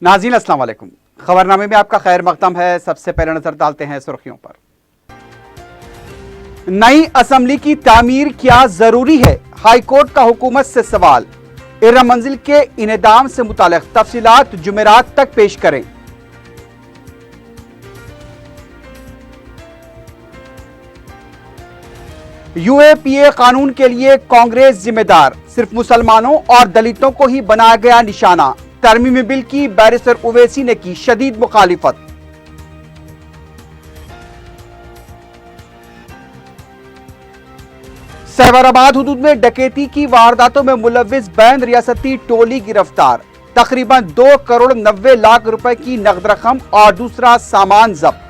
नाज़रीन अस्सलाम वालेकुम। खबरनामे में आपका खैर मकदम है। सबसे पहले नजर डालते हैं सुर्खियों पर। नई असेंबली की तामीर क्या जरूरी है? हाईकोर्ट का हुकूमत से सवाल। इरम मंजिल के इनेदाम से मुतालिक तफसीलात जुमेरात तक पेश करें। यूएपीए कानून के लिए कांग्रेस जिम्मेदार, सिर्फ मुसलमानों और दलितों को ही बनाया गया निशाना। तरमीमी बिल की बैरिस्टर ओवैसी ने की शदीद मुखालिफत। सहवराबाद हुदूद में डकैती की वारदातों में मुलव्विस बैन रियासती टोली गिरफ्तार। तकरीबन 2 करोड़ 90 लाख रुपए की नकद रकम और दूसरा सामान जब्त।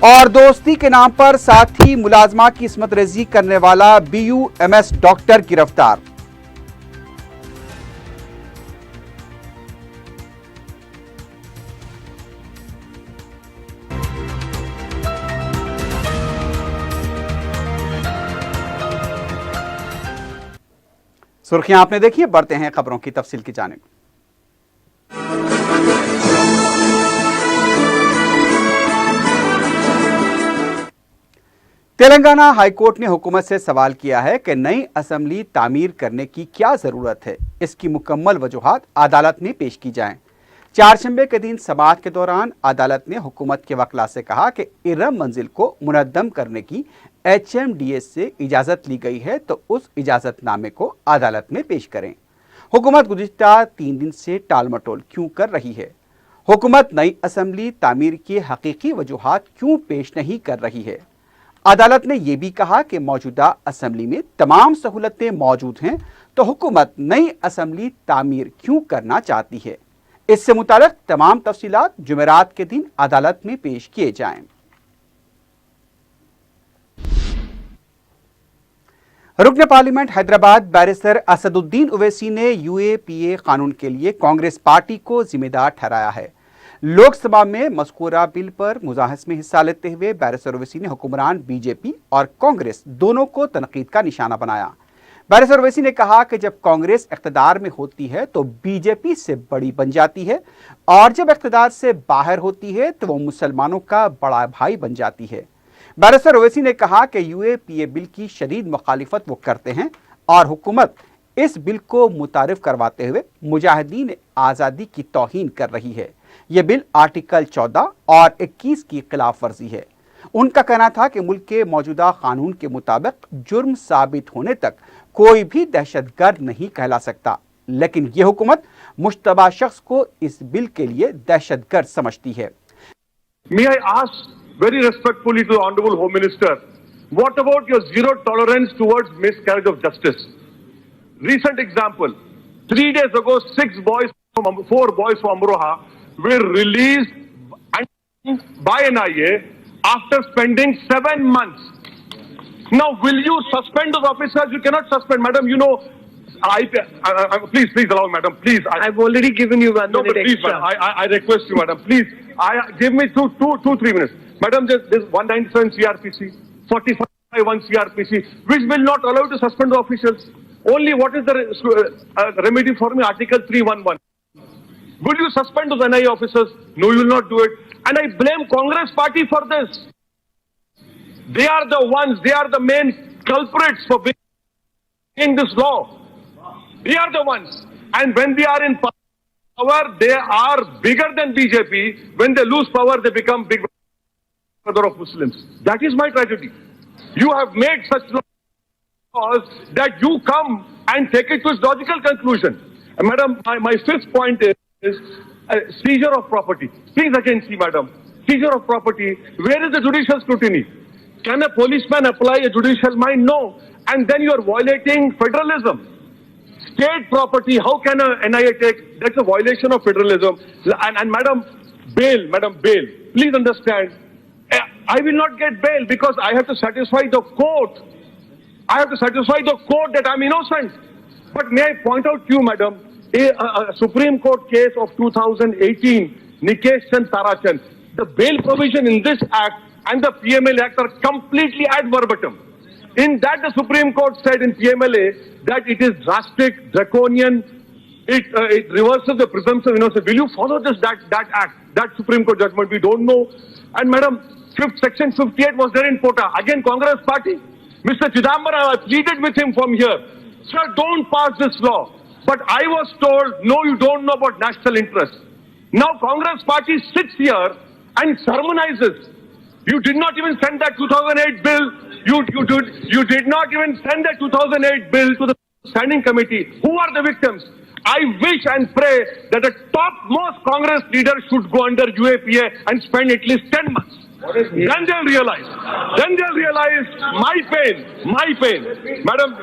और दोस्ती के नाम पर साथी मुलाजमा की इस्मत रेजी करने वाला BUMS डॉक्टर गिरफ्तार। सुर्खियां आपने देखी, बढ़ते हैं खबरों की तफसील की जानिब। तेलंगाना हाईकोर्ट ने हुकूमत से सवाल किया है कि नई असेंबली तामीर करने की क्या जरूरत है। इसकी मुकम्मल वजूहात अदालत में पेश की जाएं। चारशंबे के दिन समाअत के दौरान अदालत ने हुकूमत के वकला से कहा कि इरम मंजिल को मुनद्दम करने की HMDS से इजाजत ली गई है तो उस इजाजतनामे को अदालत में पेश करें। हुकूमत गुज़िश्ता 3 दिन से टाल मटोल क्यों कर रही है? हुकूमत नई असेंबली तामीर की हकीकी वजूहात क्यों पेश नहीं कर रही है? अदालत ने यह भी कहा कि मौजूदा असेंबली में तमाम सहूलतें मौजूद हैं तो हुकूमत नई असेंबली तामीर क्यों करना चाहती है। इससे मुताल्लिक तमाम तफसीलात जुमेरात के दिन अदालत में पेश किए जाएं। रुकन पार्लियामेंट हैदराबाद बैरिस्टर असदुद्दीन ओवैसी ने UAPA कानून के लिए कांग्रेस पार्टी को जिम्मेदार ठहराया है। लोकसभा में मज़कूरा बिल पर मुजाहस में हिस्सा लेते हुए बैरिस्टर ओवैसी ने हुक्मरान BJP और कांग्रेस दोनों को तनकीद का निशाना बनाया। बैरिस्टर ओवैसी ने कहा कि जब कांग्रेस इख्तिदार में होती है तो BJP से बड़ी बन जाती है और जब इख्तिदार से बाहर होती है तो वो मुसलमानों का बड़ा भाई बन जाती है। बैरिस्टर ओवैसी ने कहा कि UAPA बिल की शदीद मुखालिफत वो करते हैं और हुकूमत इस बिल को मुतारिफ करवाते हुए मुजाहिदीन आज़ादी की तौहीन कर रही है। यह बिल आर्टिकल 14 और 21 की खिलाफ वर्जी है। उनका कहना था कि मुल्क के मौजूदा कानून के मुताबिक जुर्म साबित होने तक कोई भी दहशतगर्द नहीं कहला सकता, लेकिन यह हुकूमत मुश्तबा शख्स को इस बिल के लिए दहशतगर्द समझती है। May I ask very respectfully to the Honorable Home Minister, what about your zero tolerance towards miscarriage of justice? Recent example, 3 days ago, 4 boys from Amroha were released by NIA after spending 7 months. Now, will you suspend those officers? You cannot suspend, madam. You know, please allow, madam. Please. I've already given you 1 minute please, extra. Madam, I request you, madam. Please, give me 3 minutes. Madam, there's 197 CRPC, 45 CRPC, which will not allow you to suspend the officials. Only what is the remedy for me? Article 311. Will you suspend those NIA officers? No, you will not do it. And I blame Congress party for this. They are the ones, they are the main culprits for bringing this law. They are the ones. And when they are in power, they are bigger than BJP. When they lose power, they become big brother of Muslims. That is my tragedy. You have made such laws that you come and take it to its logical conclusion. And madam, my 5th point is seizure of property. Please again see, madam. Seizure of property. Where is the judicial scrutiny? Can a policeman apply a judicial mind? No. And then you are violating federalism. State property, how can a NIA take? That's a violation of federalism. And madam, bail. Please understand, I will not get bail because I have to satisfy the court. I have to satisfy the court that I'm innocent. But may I point out to you, madam, a Supreme Court case of 2018, Nikesh Chand Tarachand. The bail provision in this act and the PML Act are completely ad verbatim. In that, the Supreme Court said in PMLA that it is drastic, draconian. It reverses the presumption of innocence. Will you follow that act, that Supreme Court judgment? We don't know. And Madam, Section 58 was there in Pota. Again, Congress Party. Mr. Chidambaram, I pleaded with him from here. Sir, don't pass this law. But I was told, no, you don't know about national interest. Now Congress Party sits here and sermonizes. You did not even send that 2008 bill. You did not even send that 2008 bill to the standing committee. Who are the victims? I wish and pray that the topmost Congress leader should go under UAPA and spend at least 10 months. Then they'll realize. Then they'll realize my pain. Madam,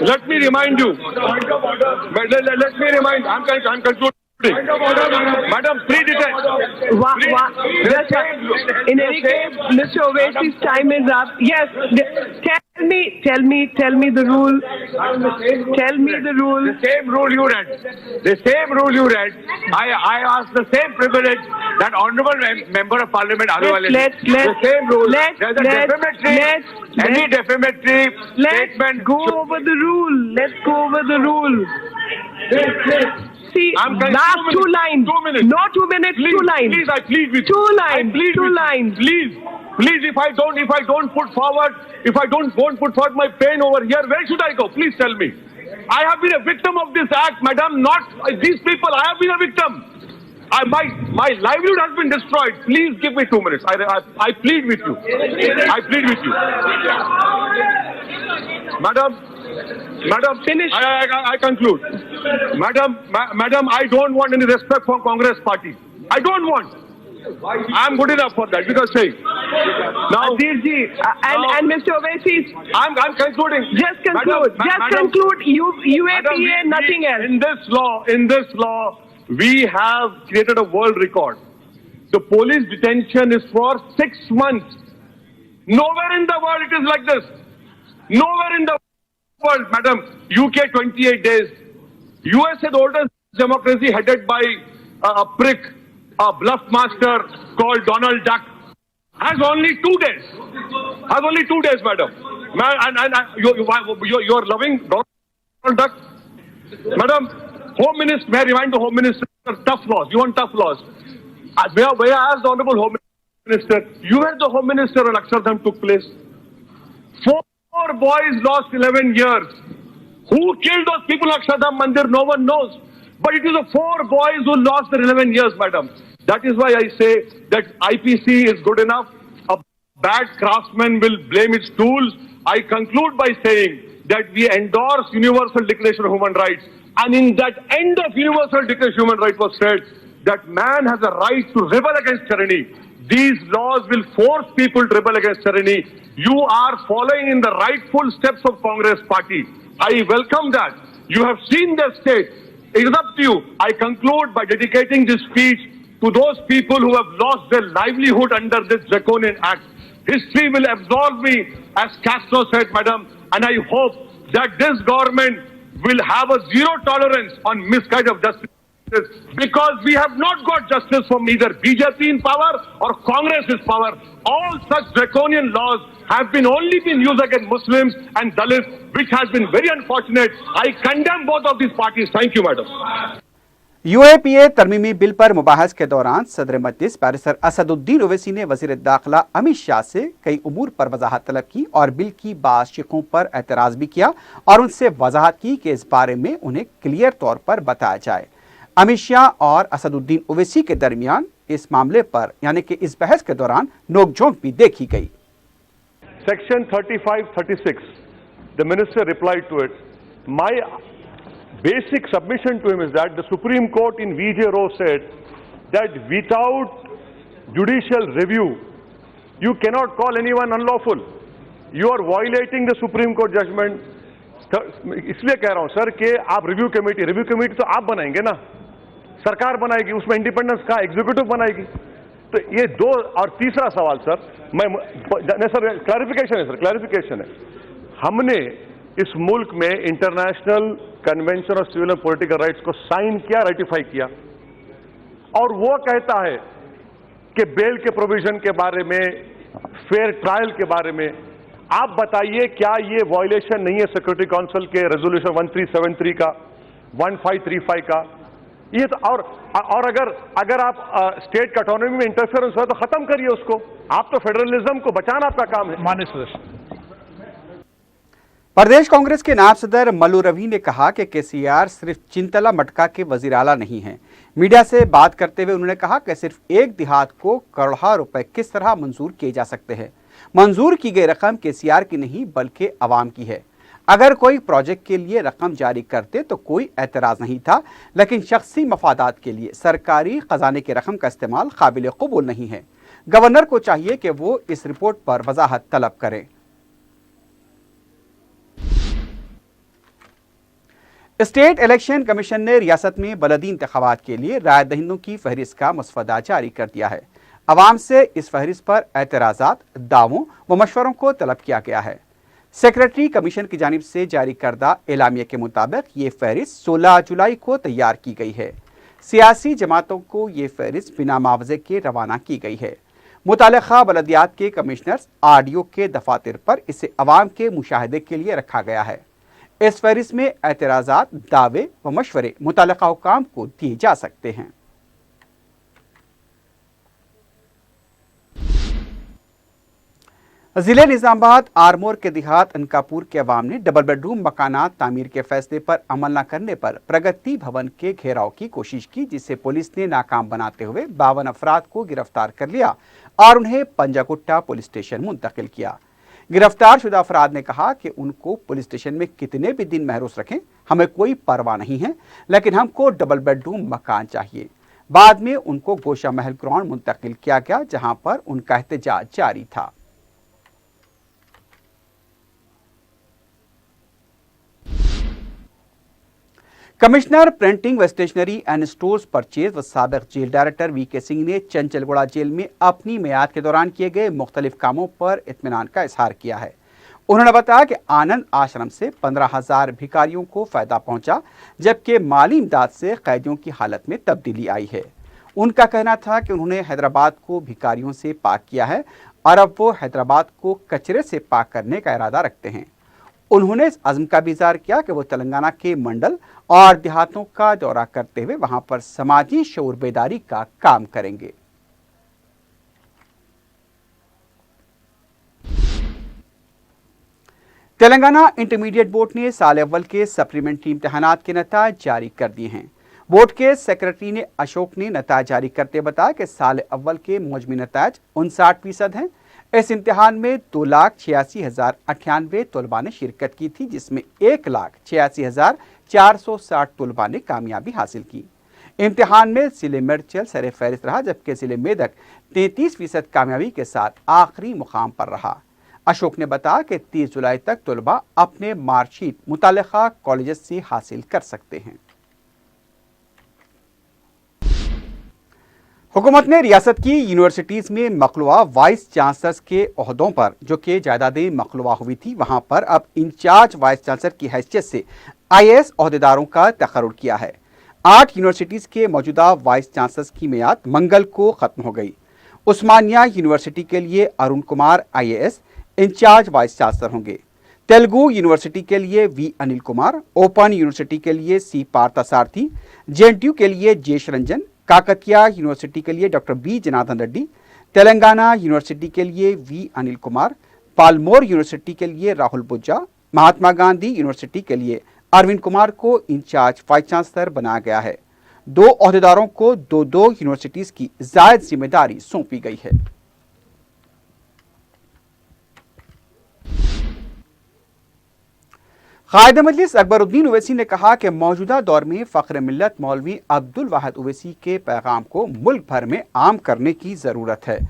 let me remind you. Let me remind, I'm concluding. Madam, In any case, Mr. Owaisi's time is up. Yes, tell me the rule. Tell me the rule. The same rule you read. The same rule you read. I asked the same privilege that honourable member of Parliament Ahluwalia. The same rule. There's a defamatory statement. Let's go over the rule. Let's go over the rule. See, last 2 lines. 2 minutes. No 2 minutes, Please, 2 lines. Please, I plead with 2 you. lines. 2 lines. Please, if I don't put forward my pain over here, where should I go? Please tell me. I have been a victim of this act, madam, not these people. I have been a victim. My livelihood has been destroyed. Please give me 2 minutes. I plead with you. I plead with you. Madam, finish. I conclude. Madam, I don't want any respect from Congress Party. I don't want. I'm good enough for that. Because say now, Adhirji, and Mr. Owaisi, I'm concluding. Just conclude. Conclude. UAPA, madam, nothing else. In this law, we have created a world record. The police detention is for 6 months. Nowhere in the world it is like this. Nowhere in the world, madam. UK 28 days. USA, the oldest democracy headed by a prick, a bluff master called Donald Duck, has only 2 days. Has only 2 days, madam. You're loving Donald Duck? Madam, Home Minister, may I remind the Home Minister, tough laws. You want tough laws. May I ask the Honorable Home Minister, you were the Home Minister when Akshardham took place. 4 boys lost 11 years. Who killed those people in Akshardham Mandir? No one knows. But it is the 4 boys who lost their 11 years, madam. That is why I say that IPC is good enough. A bad craftsman will blame its tools. I conclude by saying that we endorse Universal Declaration of Human Rights. And in that end of Universal Declaration of Human Rights was said that man has a right to rebel against tyranny. These laws will force people to rebel against tyranny. You are following in the rightful steps of Congress Party. I welcome that. You have seen their state. It is up to you. I conclude by dedicating this speech to those people who have lost their livelihood under this draconian act. History will absolve me, as Castro said, madam, and I hope that this government will have a zero tolerance on miscarriage of justice, because we have not got justice from either BJP in power or Congress in power. All such draconian laws have only been used against Muslims and Dalits, which has been very unfortunate. I condemn both of these parties. Thank you, madam. UAPA तरमीमी bill पर मुबाहस के दौरान सदर मजलिस barrister Asaduddin Owaisi ने वजीर दाखिला अमित शाह से कई उमूर पर वजाहत तलब की और बिल की बाज़ शिकों पर एतराज़ भी किया और उनसे वजाहत की कि इस बारे में उन्हें क्लियर तौर पर बताया जाए। अमित शाह और असदुद्दीन ओवैसी के दरमियान इस मामले पर यानी कि इस बहस के दौरान नोकझोंक भी देखी गई। Section 35-36, the minister replied to it. My basic submission to him is that the Supreme Court in VJ Roe said that without judicial review, you cannot call anyone unlawful. You are violating the Supreme Court judgment. इसलिए कह रहा हूं sir कि आप review committee तो आप बनाएंगे ना, सरकार बनाएगी, उसमें इंडिपेंडेंस का एग्जीक्यूटिव बनाएगी। तो ये दो, और तीसरा सवाल सर, सर क्लैरिफिकेशन है। हमने इस मुल्क में international convention of civil and political rights को साइन किया, रेटिफाई किया, और वो कहता है कि बेल के प्रोविजन के बारे में फेयर ट्रायल के बारे में आप बताइए, क्या ये वायलेशन नहीं है सिक्योरिटी काउंसिल के रेजोल्यूशन 1373 का, 1535 का? ये तो और अगर आप स्टेट का ऑटोनॉमी में इंटरफेरेंस हो तो खत्म करिए उसको। आप तो फेडरलिज्म को बचाना आपका काम है। माननीय सदस्य, प्रदेश कांग्रेस के नायब सदर मल्लू रवि ने कहा कि केसीआर सिर्फ चिंतला मटका के वजीर आला नहीं हैं। मीडिया से बात करते हुए उन्होंने कहा कि सिर्फ एक देहात को करोड़ों रुपए किस तरह मंजूर किए जा सकते हैं। मंजूर की गई रकम केसीआर की नहीं बल्कि अवाम की है। अगर कोई प्रोजेक्ट के लिए रकम जारी करते तो कोई एतराज नहीं था, लेकिन शख्सी मफादात के लिए सरकारी खजाने की रकम का इस्तेमाल काबिल कबूल नहीं है। गवर्नर को चाहिए कि वो इस रिपोर्ट पर वजाहत तलब करें। स्टेट इलेक्शन कमीशन ने रियासत में बलदी इंतखाबात के लिए राय दहिंदों की फहरिस्त का मसवदा जारी कर दिया है। अवाम से इस फहरिस्त पर एतराज़ात, दावों व मशवरों को तलब किया गया है। सेक्रेटरी कमीशन की जानिब से जारी करदा एलामिया के मुताबिक ये फहरिस्त 16 जुलाई को तैयार की गई है। सियासी जमातों को ये फहरिस्त बिना मुआवजे के रवाना की गई है। मुतालिका बलदियात के कमिश्नर्स आरडीओ के दफातर पर इसे अवाम के मुशाहिदे के लिए रखा गया है। इस फहरिस्त में एतराज़ात, दावे व मशवरे मुतालिका हुकाम को दिए जा सकते हैं। जिले निजामाबाद आरमोर के देहात अनकापुर के अवाम ने डबल बेडरूम मकानात तामीर के फैसले पर अमल न करने पर प्रगति भवन के घेराव की कोशिश की, जिसे पुलिस ने नाकाम बनाते हुए 52 अफराद को गिरफ्तार कर लिया और उन्हें पंजागुट्टा पुलिस स्टेशन मुंतकिल किया। गिरफ्तार शुदा अफराद ने कहा कि उनको पुलिस स्टेशन में कितने भी दिन महरूस रखें, हमें कोई परवाह नहीं है, लेकिन हमको डबल बेडरूम मकान चाहिए। बाद में उनको गोशा महल ग्राउंड मुंतकिल किया गया, जहां पर उनका एहतजाज जारी था। कमिश्नर प्रिंटिंग व स्टेशनरी एंड स्टोर्स परचेज व साबिक जेल डायरेक्टर वीके सिंह ने चंचलगुड़ा जेल में अपनी मियाद के दौरान किए गए मुख्तलिफ कामों पर इत्मीनान का इजहार किया है। उन्होंने बताया कि आनंद आश्रम से 15,000 भिखारियों को फायदा पहुंचा, जबकि माली इमदाद से कैदियों की हालत में तब्दीली आई है। उनका कहना था कि उन्होंने हैदराबाद को भिखारियों से पाक किया है और अब वो हैदराबाद को कचरे से पाक करने का इरादा रखते हैं। उन्होंने इस अज़्म का भी इज़हार किया कि वो तेलंगाना के मंडल और देहातों का दौरा करते हुए वहां पर समाजी शऊर बेदारी का काम करेंगे। तेलंगाना इंटरमीडिएट बोर्ड ने साल अव्वल के सप्लीमेंट्री इम्तिहानात के नतीजे जारी कर दिए हैं। बोर्ड के सेक्रेटरी ने अशोक ने नतीजे जारी करते बताया कि साल अव्वल के मौजमी नतीजे 59% हैं। इस इम्तिहान में 2,86,098 तलबा ने शिरकत की थी, जिसमें 1,86,460 तलबा ने कामयाबी हासिल की। इम्तिहान में जिले मिर्चल सरे फहरिस्त रहा, जबकि जिले मेदक 33% कामयाबी के साथ आखिरी मुकाम पर रहा। अशोक ने बताया कि 30 जुलाई तक तलबा अपने मार्कशीट मुतालिका कॉलेज से हासिल कर सकते हैं। हुकूमत ने रियासत की यूनिवर्सिटीज़ में मखलूआ वाइस चांसलर्स के ओहदों पर जो कि जायदादें मखलूआ हुई थी, वहां पर अब इंचार्ज वाइस चांसलर की हैसियत से IAS ओहदेदारों का तकर्रुर किया है। 8 यूनिवर्सिटीज़ के मौजूदा वाइस चांसलर्स की मियाद मंगल को ख़त्म हो गई। उस्मानिया यूनिवर्सिटी के लिए Arun Kumar IAS incharge vice chancellor होंगे। तेलुगु यूनिवर्सिटी के लिए V Anil Kumar, open university के लिए C पार्थसारथी, JNTU के लिए जेश रंजन, काकतिया यूनिवर्सिटी के लिए doctor B Janardan Reddy, Telangana university के लिए V अनिल कुमार, पालमोर यूनिवर्सिटी के लिए राहुल बुज्जा, महात्मा गांधी यूनिवर्सिटी के लिए अरविंद कुमार को इंचार्ज वाइस चांसलर बनाया गया है। 2 ओहदेदारों को 2 यूनिवर्सिटीज की जायद जिम्मेदारी सौंपी गई है। कायद मजलिस अकबरुद्दीन ओवैसी ने कहा कि मौजूदा दौर में फ़ख्र मिल्लत मौलवी अब्दुल वाहिद ओवैसी के पैगाम को मुल्क भर में आम करने की ज़रूरत है।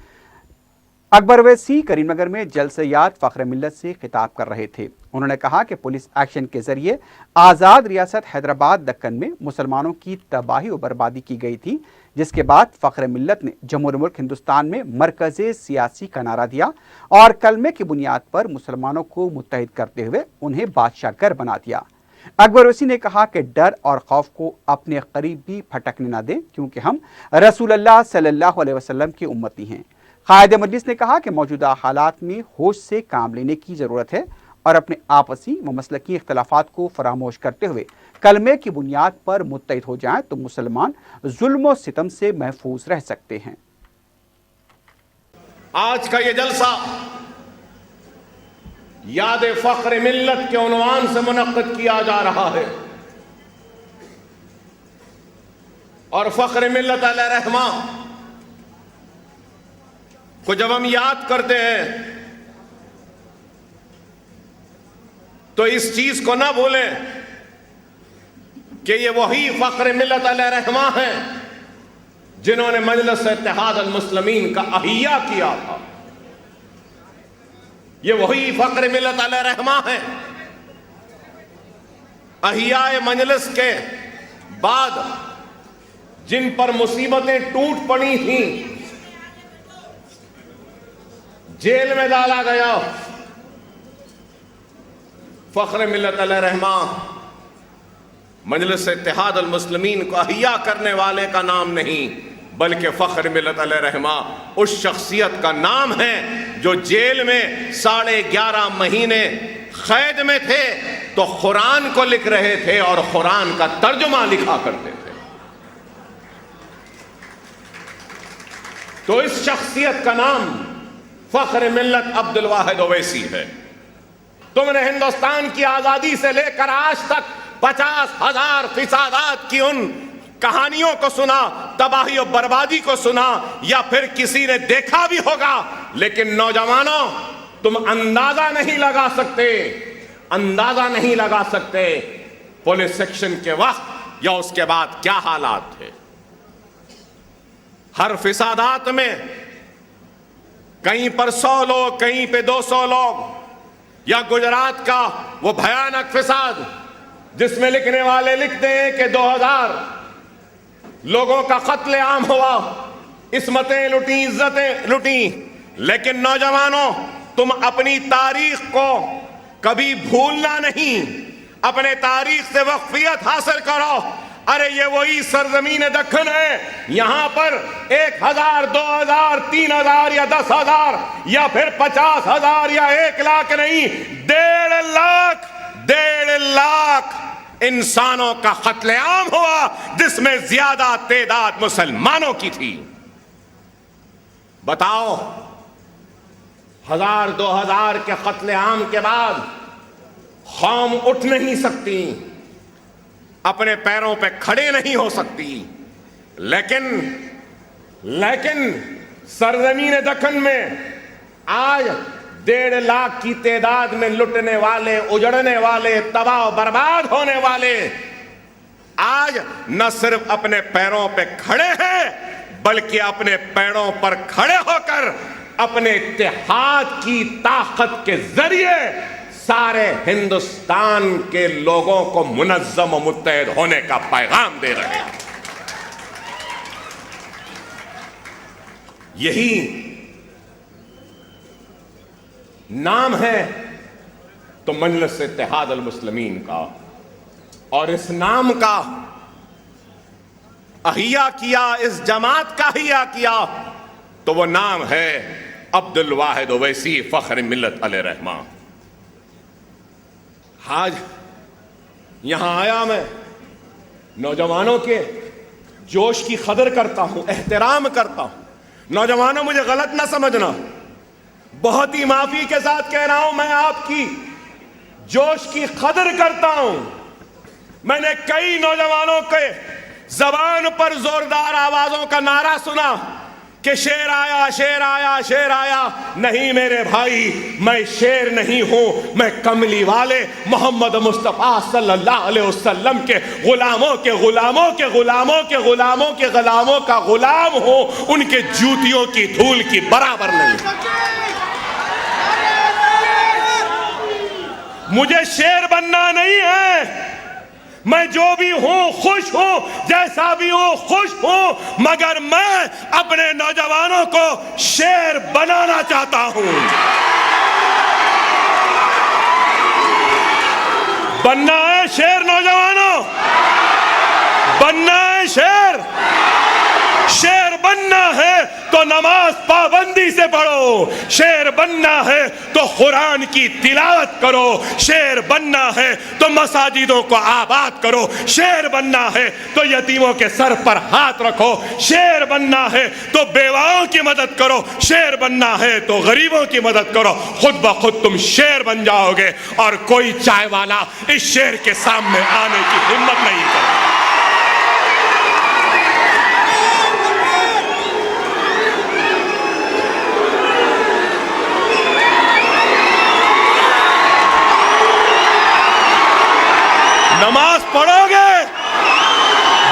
अकबर ओवैसी करीमनगर में जलसे-याद फ़ख्र मिल्लत से खिताब कर रहे थे। उन्होंने कहा कि पुलिस एक्शन के जरिए आज़ाद रियासत हैदराबाद दक्कन में मुसलमानों की तबाही और बर्बादी की गई थी, जिसके बाद फ़ख्र मिल्लत ने जमहूरी मुल्क हिंदुस्तान में मरकज़े सियासी का नारा दिया और कलमे की बुनियाद पर मुसलमानों को मुत्तहिद करते हुए उन्हें बादशाहगर बना दिया। अकबर ओवैसी ने कहा कि डर और खौफ को अपने करीब भी फटकने न दें, क्योंकि हम रसूलुल्लाह सल्लल्लाहु अलैहि वसल्लम की उम्मती हैं। قائد مجلس نے کہا کہ موجودہ حالات میں ہوش سے کام لینے کی ضرورت ہے اور اپنے آپسی و مسلکی اختلافات کو فراموش کرتے ہوئے کلمے کی بنیاد پر متحد ہو جائیں تو مسلمان ظلم و ستم سے محفوظ رہ سکتے ہیں۔ آج کا یہ جلسہ یاد فخر ملت کے عنوان سے منعقد کیا جا رہا ہے، اور فخر ملت علیہ رحمہ کو جب ہم یاد کرتے ہیں تو اس چیز کو نہ بھولیں کہ یہ وہی فخر ملت علیہ رحمہ ہیں جنہوں نے مجلس اتحاد المسلمین کا احیاء کیا تھا۔ یہ وہی فخر ملت علیہ رحمہ ہیں احیاء مجلس کے بعد جن پر مصیبتیں ٹوٹ پڑی تھیں، جیل میں ڈالا گیا۔ فخر ملت علیہ رحمہ مجلس اتحاد المسلمین کو احیاء کرنے والے کا نام نہیں، بلکہ فخر ملت علیہ رحمہ اس شخصیت کا نام ہے جو جیل میں 11.5 مہینے قید میں تھے تو قرآن کو لکھ رہے تھے اور قرآن کا ترجمہ لکھا کرتے تھے۔ تو اس شخصیت کا نام فخر ملت عبد الواحد اویسی ہے۔ تم نے ہندوستان کی آزادی سے لے کر آج تک 50,000 فسادات کی ان کہانیوں کو سنا، تباہی و بربادی کو سنا، یا پھر کسی نے دیکھا بھی ہوگا، لیکن نوجوانوں تم اندازہ نہیں لگا سکتے پولیس ایکشن کے وقت یا اس کے بعد کیا حالات تھے۔ ہر فسادات میں کہیں پر 100 لوگ، کہیں پہ 200 لوگ، یا گجرات کا وہ بھیانک فساد جس میں لکھنے والے لکھتے ہیں کہ 2000 لوگوں کا قتل عام ہوا، عصمتیں لٹیں، عزتیں لٹیں۔ لیکن نوجوانوں تم اپنی تاریخ کو کبھی بھولنا نہیں، اپنے تاریخ سے واقفیت حاصل کرو۔ ارے یہ وہی سرزمین دکن ہے، یہاں پر 1000 2000 3000 یا 10,000 یا پھر 50,000 یا 1 لاکھ نہیں، 1.5 لاکھ انسانوں کا قتل عام ہوا، جس میں زیادہ تعداد مسلمانوں کی تھی۔ بتاؤ 1000 2000 کے قتل عام کے بعد قوم اٹھ نہیں سکتی، اپنے پیروں پہ کھڑے نہیں ہو سکتی، لیکن سرزمین دکن میں آج 1.5 لاکھ کی تعداد میں لٹنے والے، اجڑنے والے، تباہ و برباد ہونے والے آج نہ صرف اپنے پیروں پہ کھڑے ہیں بلکہ اپنے پیروں پر کھڑے ہو کر اپنے اتحاد کی طاقت کے ذریعے سارے ہندوستان کے لوگوں کو منظم و متحد ہونے کا پیغام دے رہے ہیں۔ یہی نام ہے تو مجلس اتحاد المسلمین کا، اور اس نام کا احیاء کیا، اس جماعت کا احیاء کیا تو وہ نام ہے عبد الواحد اویسی فخر ملت علیہ رحمہ۔ آج یہاں آیا میں نوجوانوں کے جوش کی قدر کرتا ہوں، احترام کرتا ہوں۔ نوجوانوں مجھے غلط نہ سمجھنا، بہت ہی معافی کے ساتھ کہہ رہا ہوں، میں آپ کی جوش کی قدر کرتا ہوں۔ میں نے کئی نوجوانوں کے زبان پر زوردار آوازوں کا نعرہ سنا کہ شیر آیا، شیر آیا، شیر آیا۔ نہیں میرے بھائی، میں شیر نہیں ہوں، میں کملی والے محمد مصطفیٰ صلی اللہ علیہ وسلم کے غلاموں کے غلاموں کے غلاموں کے غلاموں کے غلاموں کا غلام ہوں، ان کے جوتیوں کی دھول کی برابر نہیں۔ مجھے شیر بننا نہیں ہے، میں جو بھی ہوں خوش ہوں، جیسا بھی ہوں خوش ہوں، مگر میں اپنے نوجوانوں کو شیر بنانا چاہتا ہوں۔ بننا ہے شیر نوجوانوں، بننا ہے شیر، شیر बनना है तो नमाज पाबंदी से पढ़ो, शेर बनना है तो कुरान की तिलावत करो, शेर बनना है तो मसाजिदों को आबाद करो, शेर बनना है तो यतीमों के सर पर हाथ रखो, शेर बनना है तो बेवाओं की मदद करो, शेर बनना है तो गरीबों की मदद करो। खुद ब खुद तुम शेर बन जाओगे और कोई चाय वाला इस शेर के सामने आने की हिम्मत नहीं करता। नमाज पढ़ोगे?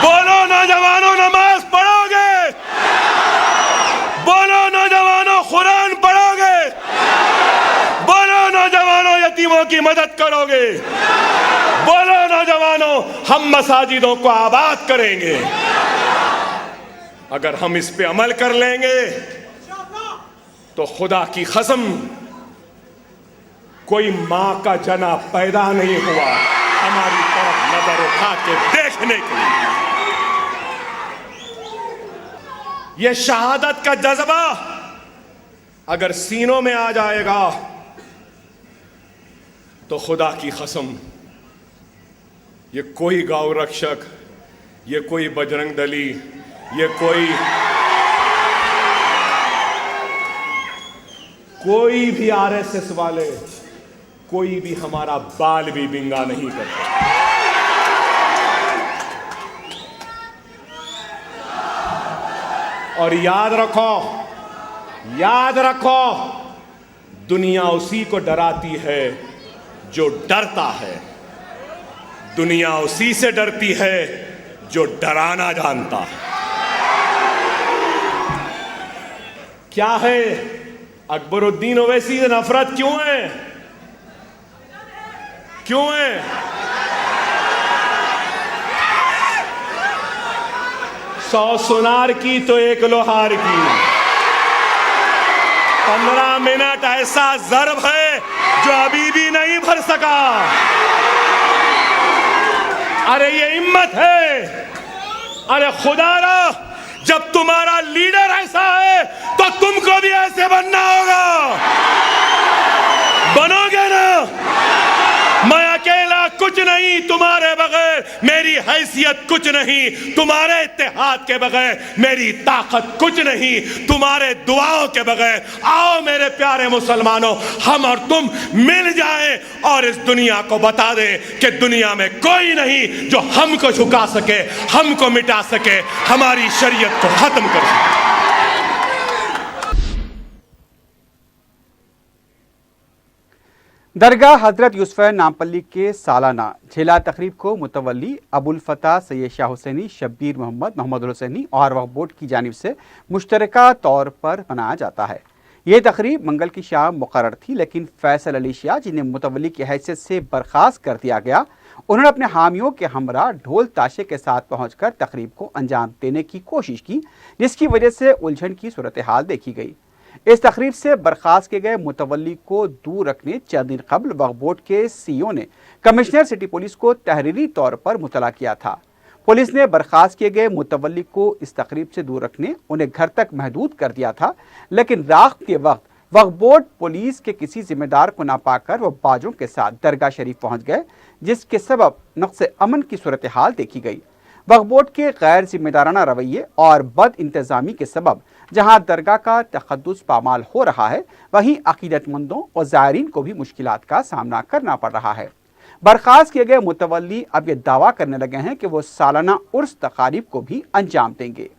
बोलो नौजवानों, नमाज पढ़ोगे? बोलो नौजवानों, कुरान पढ़ोगे? बोलो नौजवानों, यतीमों की मदद करोगे? बोलो नौजवानों, हम मसाजिदों को आबाद करेंगे। अगर हम इस पे अमल कर लेंगे तो खुदा की कसम कोई मां का जना पैदा नहीं हुआ हमारी तरफ नजर उठा के देखने के लिए। यह शहादत का जज्बा अगर सीनों में आ जाएगा तो खुदा की कसम ये कोई गौ रक्षक, ये कोई बजरंग दली, ये कोई भी आरएसएस वाले, कोई भी हमारा बाल भी बिंगा नहीं कर सकता। और याद रखो, दुनिया उसी को डराती है जो डरता है, दुनिया उसी से डरती है जो डराना जानता है। क्या है अकबरुद्दीन ओवैसी से नफरत क्यों है? क्यों है? सौ सुनार की तो एक लोहार की। 15 मिनट ऐसा ज़र्ब है जो अभी भी नहीं भर सका। अरे ये हिम्मत है। अरे खुदारा, जब तुम्हारा लीडर ऐसा है तो तुमको भी ऐसे बनना होगा। बनोगे ना? मैं अकेला कुछ नहीं, तुम्हारे बगैर मेरी हैसियत कुछ नहीं, तुम्हारे इत्तेहाद के बगैर मेरी ताकत कुछ नहीं, तुम्हारे दुआओं के बगैर। आओ मेरे प्यारे मुसलमानों, हम और तुम मिल जाएं और इस दुनिया को बता दें कि दुनिया में कोई नहीं जो हमको झुका सके, हमको मिटा सके, हमारी शरीयत को खत्म कर सके। दरगाह हजरत यूसुफ नामपल्ली के सालाना झेला तकरीब को मुतवल्ली अबुल फतह सैयद शाह हुसैनी, शब्बीर मोहम्मद, मोहम्मद हुसैनी और वक्फ बोर्ड की जानिब से मुश्तरका तौर पर मनाया जाता है। ये तकरीब मंगल की शाम मुकर्रर थी, लेकिन फैसल अली शाह, जिन्हें मुतवल्ली की हैसियत से बर्खास्त कर दिया गया, उन्होंने अपने हामियों के हमरा ढोल ताशे के साथ पहुंचकर तकरीब को अंजाम देने की कोशिश की, जिसकी वजह से उलझन की सूरत हाल देखी गई। इस तकरीब से बर्खास्त किए गए मुतवल्ली को दूर रखने चंद दिन कबल वक्फ बोर्ड के सीईओ ने कमिश्नर सिटी पुलिस को तहरीरी तौर पर मुतला किया था। पुलिस ने बर्खास्त किए गए मुतवल्ली को इस तकरीब से दूर रखने उन्हें घर तक महदूद कर दिया था, लेकिन रात के वक्त वक्फ बोर्ड पुलिस के किसी जिम्मेदार को ना पाकर वो बाजों के साथ दरगाह शरीफ पहुंच गए, जिसके सबब नक्स अमन की सूरत हाल देखी गई। वक्फ बोर्ड के गैर जिम्मेदाराना रवैये और बद इंतजामी के सबब जहां दरगाह का तक़द्दुस पामाल हो रहा है, वहीं अकीदतमंदों और ज़ायरीन को भी मुश्किलात का सामना करना पड़ रहा है। बर्खास्त किए गए मुतवल्ली अब ये दावा करने लगे हैं कि वो सालाना उर्स तकारीब को भी अंजाम देंगे।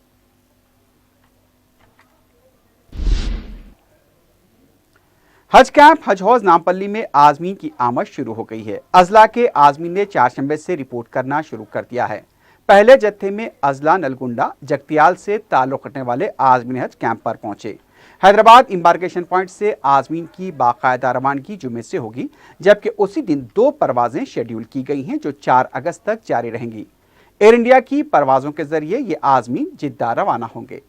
हज कैंप हज हौज नामपल्ली में आज़मीन की आमद शुरू हो गई है। अजला के आज़मीन ने चारशंबे से रिपोर्ट करना शुरू कर दिया है। पहले जत्थे में अजला, नलगुंडा, जगतियाल से ताल्लुक़ रखने वाले आज़मीन हज कैंप पर पहुंचे। हैदराबाद इम्बार्केशन पॉइंट से आज़मीन की बाकायदा रवानगी जुमे से होगी, जबकि उसी दिन 2 परवाजें शेड्यूल की गई हैं जो 4 अगस्त तक जारी रहेंगी। एयर इंडिया की परवाजों के जरिए ये आज़मीन जिद्दा रवाना होंगे।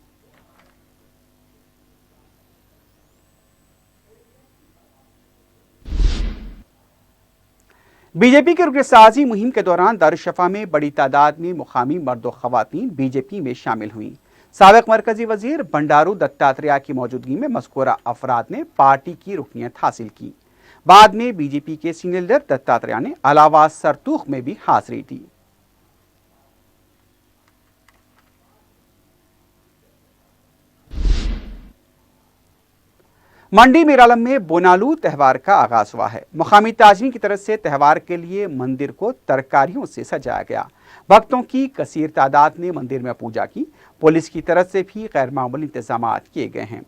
बीजेपी के रुकन साजी मुहिम के दौरान दारुशफ़ा में बड़ी तादाद में मुकामी मर्द व ख़वातीन बीजेपी में शामिल हुई। साबिक मरकजी वजीर बंडारू दत्तात्रेय की मौजूदगी में मज़कूरा अफराद ने पार्टी की रुकनियत हासिल की। बाद में बीजेपी के सीनियर लीडर दत्तात्रेय ने अलावा सरतूख में भी हाजिरी दी। मंडी मीरालम में बोनालू त्यौहार का आगाज हुआ है। मुकामी ताजरीन की तरफ से त्यौहार के लिए मंदिर को तरकारियों से सजाया गया। भक्तों की कसीर तादाद ने मंदिर में पूजा की। पुलिस की तरफ से भी गैर मामूली इंतजाम किए गए हैं।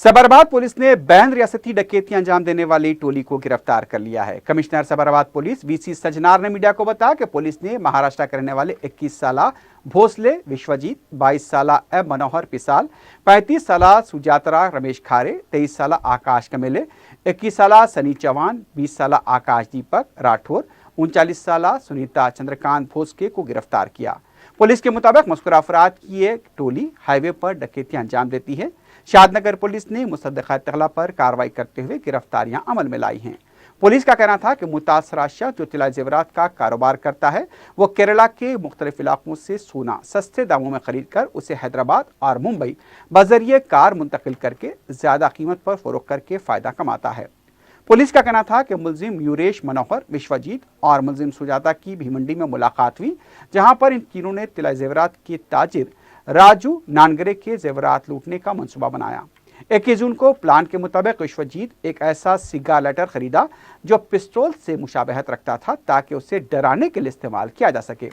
सबरबाद पुलिस ने बैन रियासती डकैती अंजाम देने वाली टोली को गिरफ्तार कर लिया है। कमिश्नर सबरबाद पुलिस वीसी सजनार ने मीडिया को बताया कि पुलिस ने महाराष्ट्र के रहने वाले 21 साला भोसले विश्वजीत, 22 साला एम मनोहर पिसाल, 35 साला सुजातरा रमेश खारे, 23 साला आकाश कमेले, 21 साला सनी चौहान, 20 साला आकाश दीपक राठौर, 39 साला सुनीता चंद्रकांत भोसके को गिरफ्तार किया। पुलिस के मुताबिक मज़कूरा अफराद की एक टोली हाईवे पर डकैती अंजाम देती है। शादनगर पुलिस ने मुसद्दक़ा इत्तला पर कार्रवाई करते हुए गिरफ्तारियां अमल में लाई हैं। पुलिस का कहना था कि मुतासरा शख्स जो तिला जेवरात का कारोबार करता है वो केरला के मुख्तलिफ इलाकों से सोना सस्ते दामों में खरीद कर उसे हैदराबाद और मुंबई बजरिए कार मुंतकिल करके ज्यादा कीमत पर फरोख्त करके फायदा कमाता है। पुलिस का कहना था कि मुलजिम यूरेश मनोहर, विश्वजीत और मुलजिम सुजाता की भी मंडी में मुलाकात हुई, जहां पर इन तीनों ने तिला जेवरात के ताजिर राजू नानगरे के जेवरात लूटने का मंसूबा बनाया। 21 जून को प्लान के मुताबिक विश्वजीत एक ऐसा सिगार लाइटर खरीदा जो पिस्तौल से मुशाबहत रखता था ताकि उसे डराने के लिए इस्तेमाल किया जा सके।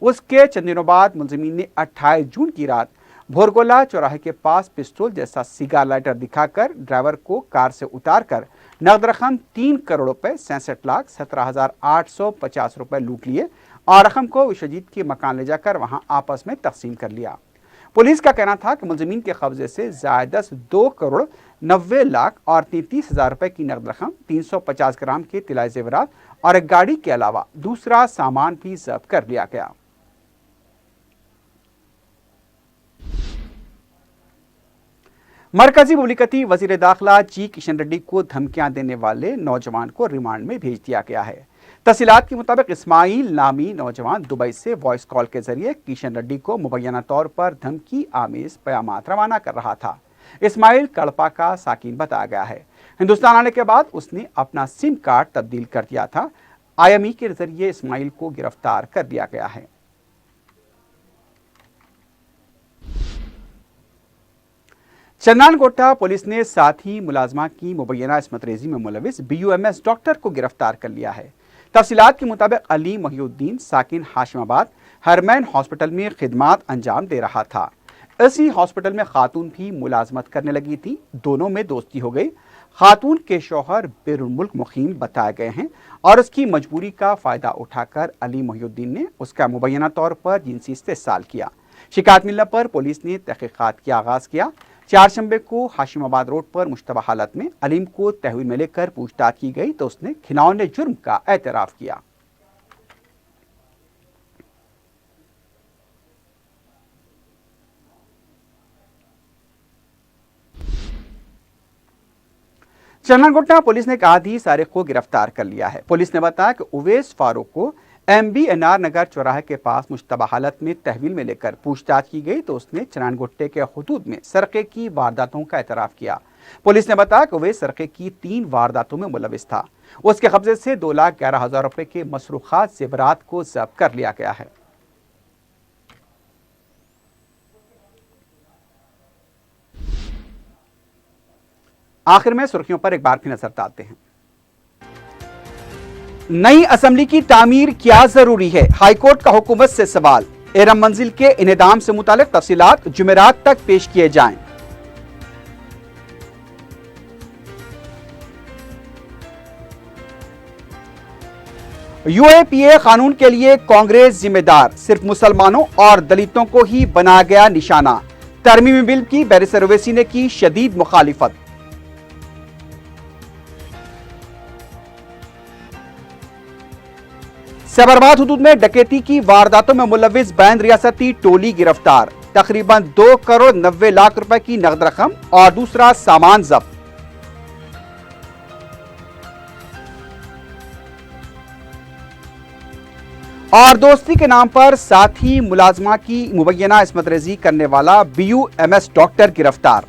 उसके चंद दिनों बाद मुलजिमीन ने 28 जून की रात भोरगोला चौराहे के पास पिस्तौल जैसा सिगार लाइटर दिखाकर ड्राइवर को कार से उतारकर नकद रकम 3 करोड़ रुपए 66,17,850 रुपए लूट लिए और रकम को विश्वजीत के मकान ले जाकर वहां आपस में तकसीम कर लिया। पुलिस का कहना था कि मुलजिमीन के कब्जे से जायदस 2 करोड़ 90 लाख और 33,000 रुपए की नकद रकम, 350 ग्राम के तिलाई जेवरात और एक गाड़ी के अलावा दूसरा सामान भी जब्त कर लिया गया। मरकजी मुमलिकती वजीर दाखिला जी किशन रेड्डी को धमकियां देने वाले नौजवान को रिमांड में भेज दिया गया है। तफसीलात के मुताबिक इस्माइल नामी नौजवान दुबई से वॉइस कॉल के जरिए किशन रेड्डी को मुबैना तौर पर धमकी आमेज बयानात रवाना कर रहा था। इस्माइल कड़पा का साकिन बताया गया है। हिंदुस्तान आने के बाद उसने अपना सिम कार्ड तब्दील कर दिया था। IME के जरिए इस्माइल को गिरफ्तार कर लिया गया है। चन्नानगोट्टा पुलिस ने साथी मुलाजमा की मुबैना इस्मत रेजी में मुलविस BUMS डॉक्टर को गिरफ्तार कर लिया है। तफसीलात के मुताबिक अली मोहिउद्दीन साकिन हाशिमाबाद हरमैन हॉस्पिटल में खिदमात अंजाम दे रहा था। इसी हॉस्पिटल में खातून भी मुलाजमत करने लगी थी। दोनों में दोस्ती हो गई। खातून के शौहर बैरून मुल्क मुकीम बताए गए हैं और उसकी मजबूरी का फायदा उठाकर अली मोहिउद्दीन ने उसका मुबैना तौर पर जिनसी इस्तेसाल किया। शिकायत मिलने पर पुलिस ने तहकीकात का आगाज किया। 4 शंबे को हाशिमाबाद रोड पर मुश्तबा हालत में अलीम को तहवील में लेकर पूछताछ की गई तो उसने घिनौने जुर्म का एतराफ किया। चन्नानगोट्टा पुलिस ने कादी सारिक को गिरफ्तार कर लिया है। पुलिस ने बताया कि उवैस फारूक को MBNR नगर चौराहे के पास मुश्तबा हालत में तहवील में लेकर पूछताछ की गई तो उसने चन्नानगोट्टे के हुदूद में सरके की वारदातों का एतराफ किया। पुलिस ने बताया कि वह सरके की 3 वारदातों में मुलविस था। उसके कब्जे से 2,11,000 रुपए के मसरूखात जेवरात को जब्त कर लिया गया है। आखिर में सुर्खियों पर एक बार फिर नजर डालते हैं। नई असेंबली की तामीर क्या जरूरी है? हाईकोर्ट का हुकूमत से सवाल। एरम मंजिल के इनेदाम से मुतालिक तफसीलात जुमेरात तक पेश किए जाएं। UAPA कानून के लिए कांग्रेस जिम्मेदार, सिर्फ मुसलमानों और दलितों को ही बनाया गया निशाना। तरमीमी बिल की बैरिस्टर ओवैसी ने की शदीद मुखालिफत। सबरबाद हुदूद में डकैती की वारदातों में मुलविस बैन रियासती टोली गिरफ्तार। तकरीबन 2 करोड़ 90 लाख रुपए की नकद रकम और दूसरा सामान जब्त। اور دوستی کے نام پر ساتھی ملازمہ کی مبینہ عصمت ریزی کرنے والا BUMS ڈاکٹر گرفتار۔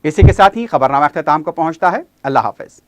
اسی کے ساتھ ہی خبرنامہ اختتام کو پہنچتا ہے۔ اللہ حافظ۔